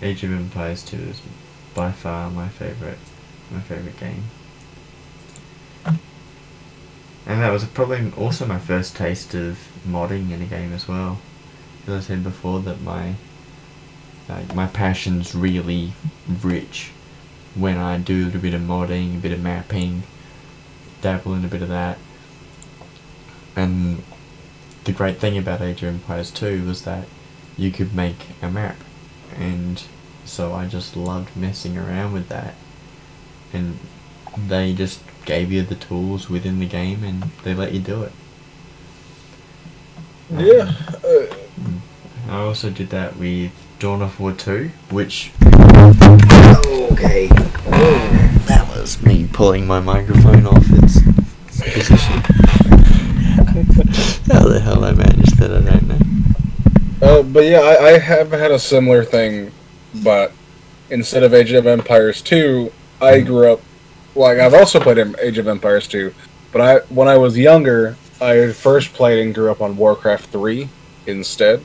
Age of Empires 2 is by far my favourite game. And that was probably also my first taste of modding in a game as well. As I said before, that my passion's really rich when I do a little bit of modding, a bit of mapping, dabble in a bit of that. And the great thing about Age of Empires 2 was that you could make a map, and so I just loved messing around with that. And they just gave you the tools within the game and they let you do it. Yeah. I also did that with Dawn of War 2, which... Okay. That was me pulling my microphone off its position. How the hell I managed that, I don't know. But yeah, I have had a similar thing, but instead of Age of Empires 2, I grew up... Like, I've also played Age of Empires 2, but when I was younger, I first played and grew up on Warcraft 3 instead.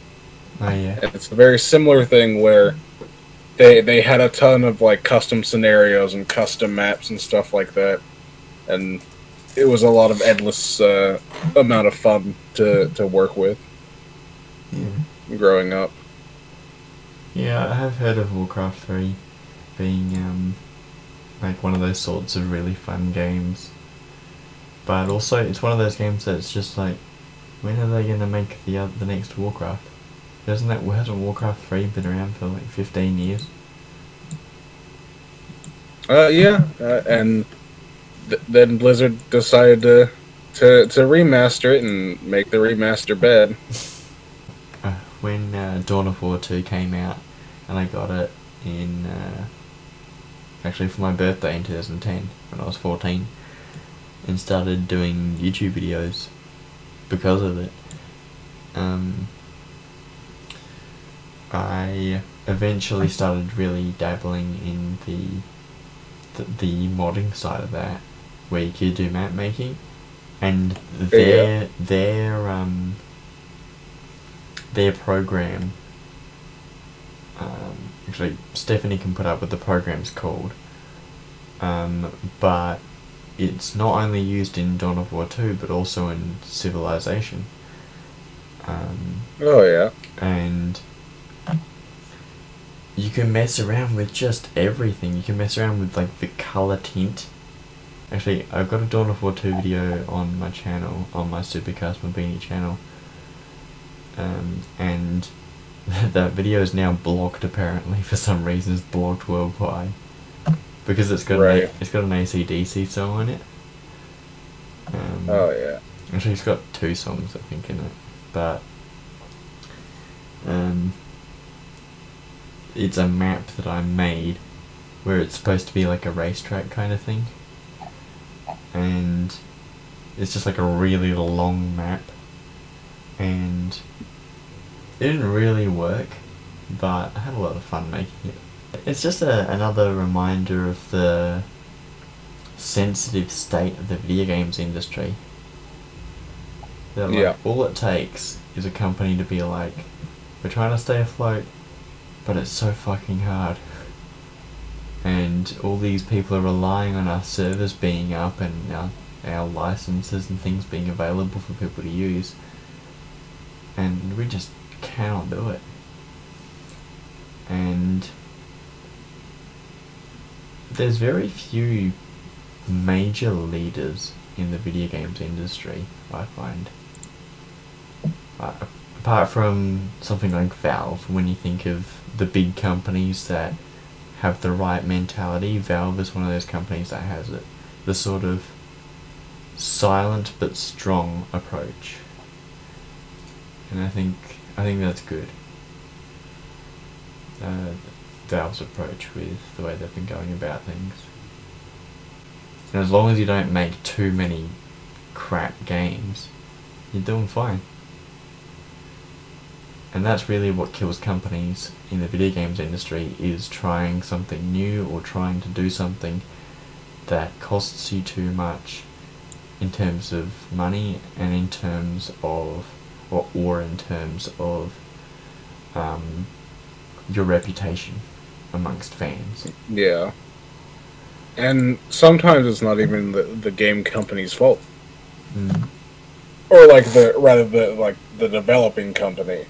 Oh, yeah. And it's a very similar thing where they had a ton of, like, custom scenarios and custom maps and stuff like that. And it was a lot of endless amount of fun to work with. Yeah. Growing up. Yeah, I have heard of Warcraft 3 being, like one of those sorts of really fun games. But also, it's one of those games that's just like, when are they gonna make the next Warcraft? Hasn't Warcraft 3 been around for like 15 years? Yeah, and then Blizzard decided to remaster it and make the remaster bad. When Dawn of War 2 came out, and I got it in actually for my birthday in 2010 when I was 14, and started doing YouTube videos because of it. I eventually started really dabbling in the modding side of that, where you could do map making, and their program. Actually, Stephanie can put up what the program's called, but it's not only used in Dawn of War 2, but also in Civilization. Oh yeah. And you can mess around with just everything. You can mess around with like the color tint. Actually, I've got a Dawn of War 2 video on my channel, on my Supercast Mabini channel, and that video is now blocked apparently for some reason. It's blocked worldwide because it's got it's got an AC/DC song on it. Oh yeah. Actually, it's got 2 songs I think in it, but it's a map that I made where it's supposed to be like a racetrack kind of thing, and it's just like a really long map, and it didn't really work, but I had a lot of fun making it. It's just another reminder of the sensitive state of the video games industry. That, like, all it takes is a company to be like, we're trying to stay afloat, but it's so fucking hard. And all these people are relying on our servers being up and our licenses and things being available for people to use. And we just cannot do it. And there's very few major leaders in the video games industry, I find. Apart from something like Valve, when you think of the big companies that have the right mentality, Valve is one of those companies that has it. The sort of silent but strong approach. And I think that's good. Valve's approach with the way they've been going about things. And as long as you don't make too many crap games, you're doing fine. And that's really what kills companies in the video games industry, is trying something new or trying to do something that costs you too much in terms of money and in terms of or in terms of your reputation. amongst fans. Yeah. And sometimes it's not even the game company's fault. Mm. Or like the developing company.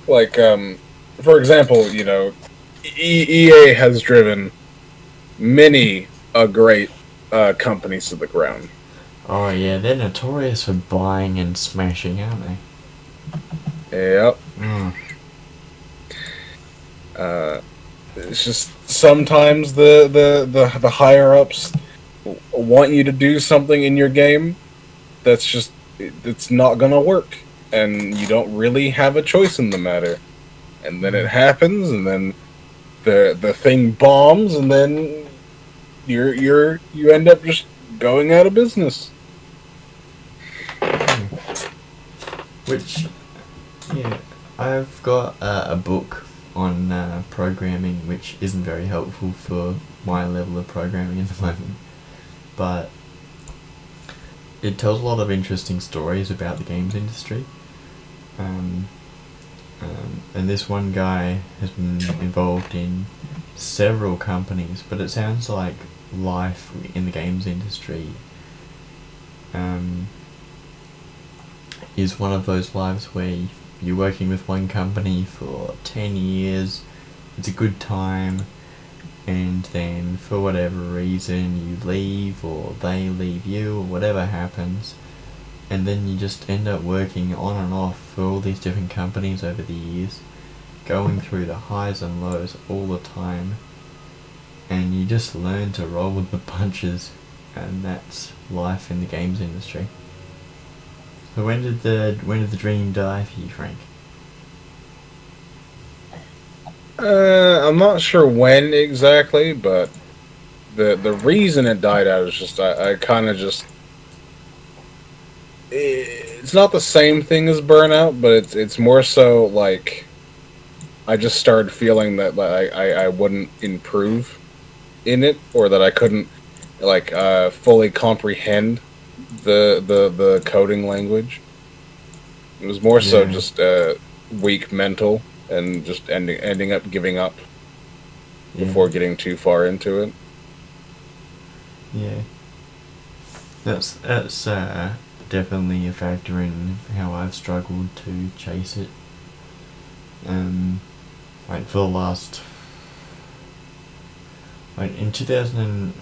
Like for example, you know, EA has driven many great companies to the ground. Oh yeah, they're notorious for buying and smashing, aren't they? Yep. Mm. It's just sometimes the higher ups want you to do something in your game that's just it's not gonna work, and you don't really have a choice in the matter. And then it happens, and then the thing bombs, and then you end up just going out of business. Which, yeah, I've got a book on programming, which isn't very helpful for my level of programming at the moment, but it tells a lot of interesting stories about the games industry. And this one guy has been involved in several companies, but it sounds like life in the games industry is one of those lives where you're working with one company for 10 years, it's a good time, and then for whatever reason you leave or they leave you or whatever happens, and then you just end up working on and off for all these different companies over the years, going through the highs and lows all the time, and you just learn to roll with the punches, and that's life in the games industry. So when did the dream die for you, Frank? I'm not sure when exactly, but the reason it died out is just I kind of just it's not the same thing as burnout, but it's more so like I just started feeling that like I wouldn't improve in it, or that I couldn't like fully comprehend the coding language. It was more so just weak mental and just ending up giving up before getting too far into it. Yeah, that's definitely a factor in how I've struggled to chase it. Like for the last, like in 2000,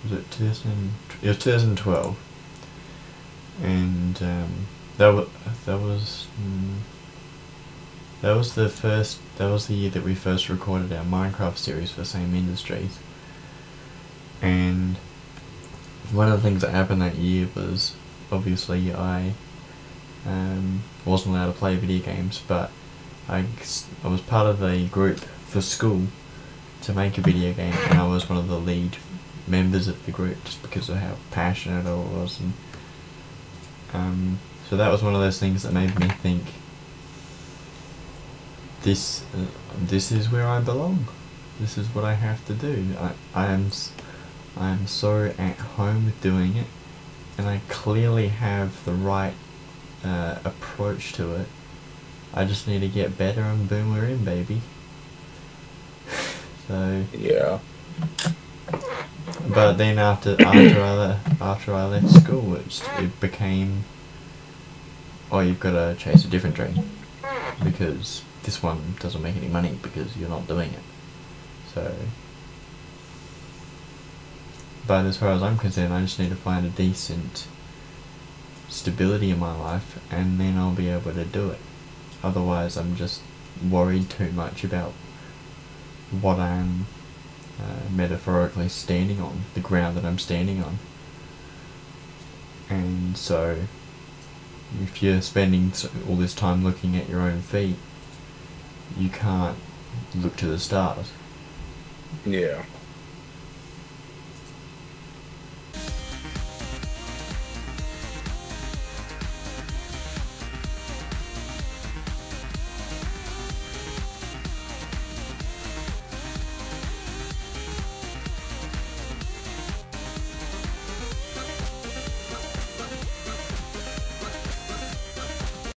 was it 2000? It was 2012, and that was the year that we first recorded our Minecraft series for Same Industries. And one of the things that happened that year was, obviously, I wasn't allowed to play video games, but I was part of a group for school to make a video game, and I was one of the lead members of the group just because of how passionate I was. And so that was one of those things that made me think, this is where I belong. This is what I have to do. I am so at home with doing it, and I clearly have the right approach to it. I just need to get better, and boom, we're in, baby. So yeah. But then after I left school, it became, oh, you've got to chase a different dream, because this one doesn't make any money because you're not doing it. So, but as far as I'm concerned, I just need to find a decent stability in my life, and then I'll be able to do it. Otherwise, I'm just worried too much about what I'm metaphorically standing on, the ground that I'm standing on. And so, if you're spending all this time looking at your own feet, you can't look to the stars. Yeah.